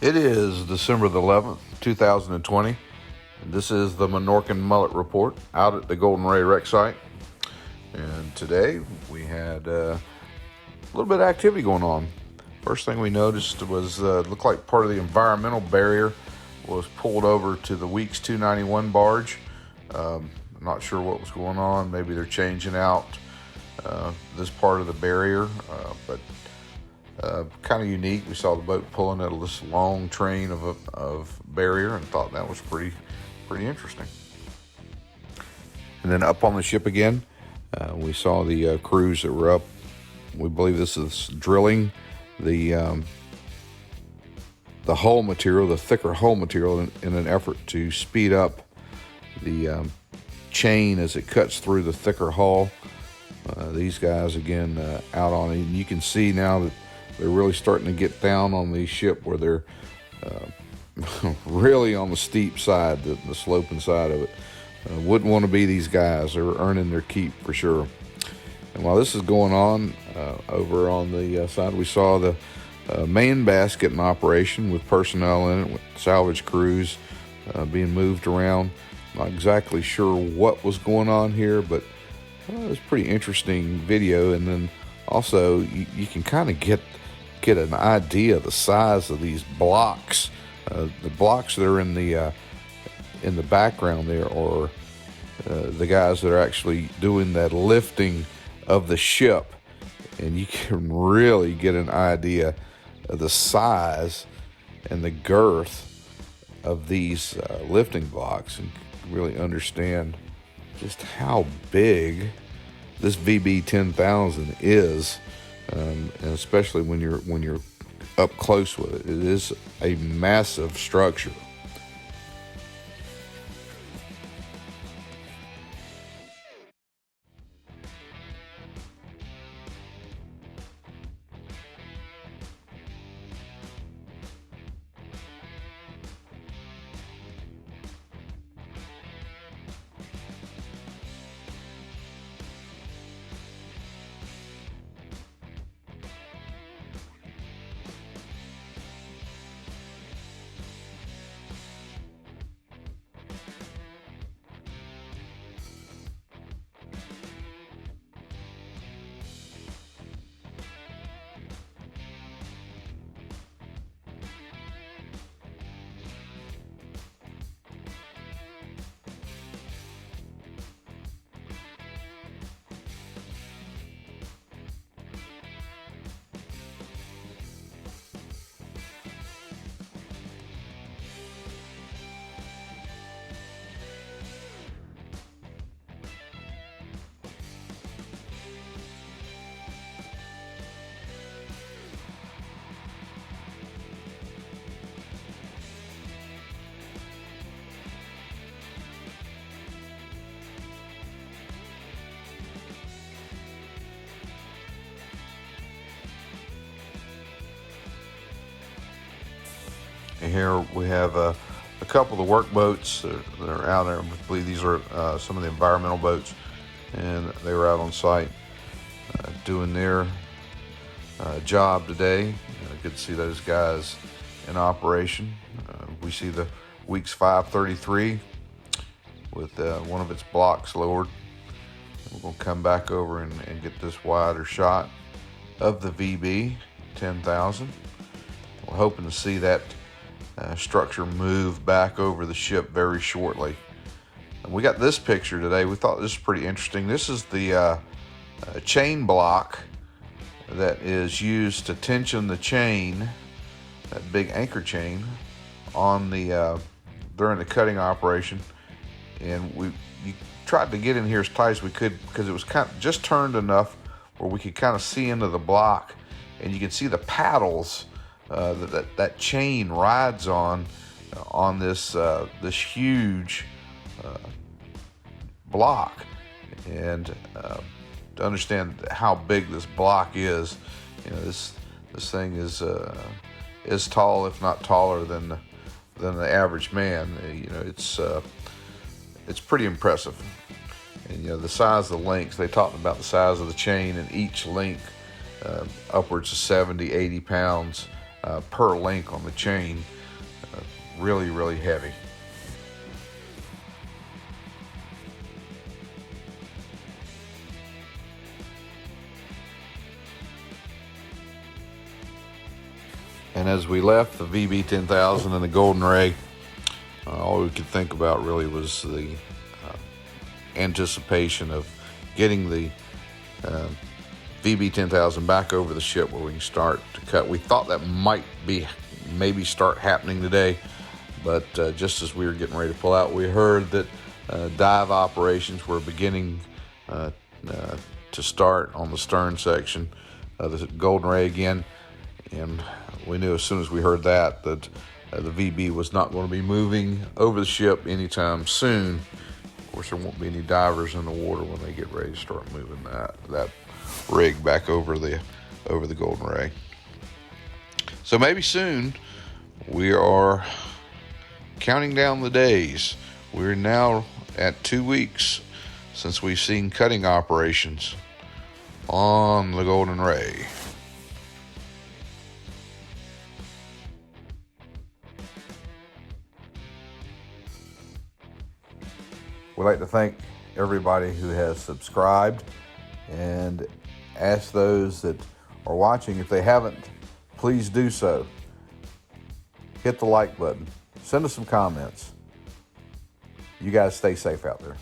It is December the 11th, 2020, and this is the MINORCAN Mullet Report out at the Golden Ray Rec site. And today we had a little bit of activity going on. First thing we noticed was looked like part of the environmental barrier was pulled over to the Weeks 291 barge. I'm not sure what was going on. Maybe they're changing out this part of the barrier, but kind of unique. We saw the boat pulling at this long train of barrier and thought that was pretty interesting. And then up on the ship again, we saw the crews that were up. We believe this is drilling the hull material, the thicker hull material, in an effort to speed up the chain as it cuts through the thicker hull. These guys again out on it, and you can see now that they're really starting to get down on the ship where they're really on the steep side, the sloping side of it. Wouldn't want to be these guys. They're earning their keep for sure. And while this is going on, over on the side, we saw the main basket in operation with personnel in it, with salvage crews being moved around. Not exactly sure what was going on here, but it was a pretty interesting video. And then also you can kind of get an idea of the size of these blocks. The blocks that are in the background there are the guys that are actually doing that lifting of the ship, and you can really get an idea of the size and the girth of these lifting blocks, and really understand just how big this VB 10,000 is, and especially when you're up close with it. It is a massive structure. And here we have a couple of the work boats that are out there. I believe these are some of the environmental boats, and they were out on site doing their job today. Good to see those guys in operation. We see the Weeks 533 with one of its blocks lowered. We're going to come back over and get this wider shot of the VB 10,000. We're hoping to see that structure move back over the ship very shortly. And we got this picture today. We thought this was pretty interesting. This is the chain block that is used to tension the chain, that big anchor chain, on the during the cutting operation. And we tried to get in here as tight as we could because it was kind of just turned enough where we could kind of see into the block, and you can see the paddles that chain rides on this huge block. And to understand how big this block is, this thing is tall, if not taller than the average man. It's pretty impressive. And the size of the links, they talked about the size of the chain, and each link upwards of 70-80 pounds per link on the chain. Really, really heavy. And as we left the VB10,000 and the Golden Ray, all we could think about really was the anticipation of getting the VB10,000 back over the ship where we can start to cut. We thought that might be maybe start happening today, but just as we were getting ready to pull out, we heard that dive operations were beginning to start on the stern section of the Golden Ray again, and we knew as soon as we heard that the VB was not going to be moving over the ship anytime soon. Of course, there won't be any divers in the water when they get ready to start moving that rig back over the Golden Ray. So maybe soon. We are counting down the days. We're now at 2 weeks since we've seen cutting operations on the Golden Ray. We'd like to thank everybody who has subscribed and ask those that are watching, if they haven't, please do so. Hit the like button. Send us some comments. You guys stay safe out there.